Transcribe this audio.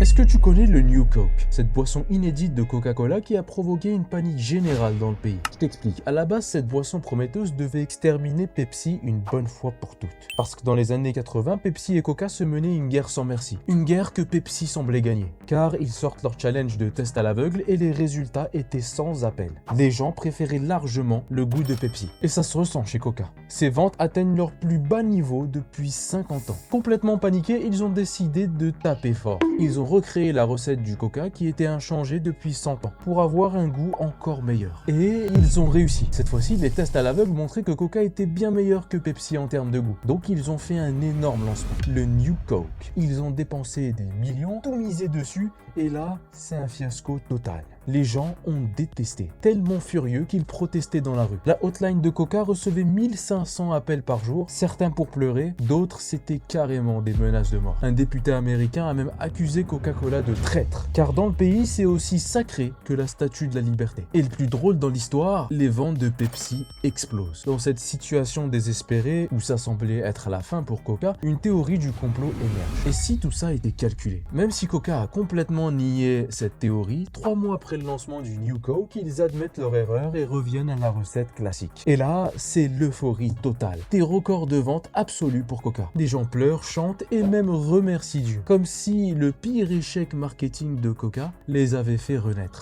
Est-ce que tu connais le New Coke, cette boisson inédite de Coca-Cola qui a provoqué une panique générale dans le pays? Je t'explique. À la base, cette boisson prometteuse devait exterminer Pepsi une bonne fois pour toutes. Parce que dans les années 80, Pepsi et Coca se menaient une guerre sans merci. Une guerre que Pepsi semblait gagner. Car ils sortent leur challenge de test à l'aveugle et les résultats étaient sans appel. Les gens préféraient largement le goût de Pepsi. Et ça se ressent chez Coca. Ses ventes atteignent leur plus bas niveau depuis 50 ans. Complètement paniqués, ils ont décidé de taper fort. Ils ont recréé la recette du Coca qui était inchangée depuis 100 ans pour avoir un goût encore meilleur. Et ils ont réussi. Cette fois-ci, les tests à l'aveugle montraient que Coca était bien meilleur que Pepsi en termes de goût. Donc ils ont fait un énorme lancement, le New Coke. Ils ont dépensé des millions, tout misé dessus, et là, c'est un fiasco total. Les gens ont détesté, tellement furieux qu'ils protestaient dans la rue. La hotline de Coca recevait 1500 appels par jour, certains pour pleurer, d'autres c'était carrément des menaces de mort. Un député américain a même accusé Coca-Cola de traître, car dans le pays c'est aussi sacré que la statue de la liberté. Et le plus drôle dans l'histoire, les ventes de Pepsi explosent. Dans cette situation désespérée, où ça semblait être la fin pour Coca, une théorie du complot émerge. Et si tout ça était calculé? Même si Coca a complètement nié cette théorie, 3 mois après le lancement du New Coke, ils admettent leur erreur et reviennent à la recette classique. Et là, c'est l'euphorie totale. Des records de vente absolus pour Coca. Des gens pleurent, chantent et même remercient Dieu. Comme si le pire échec marketing de Coca les avait fait renaître.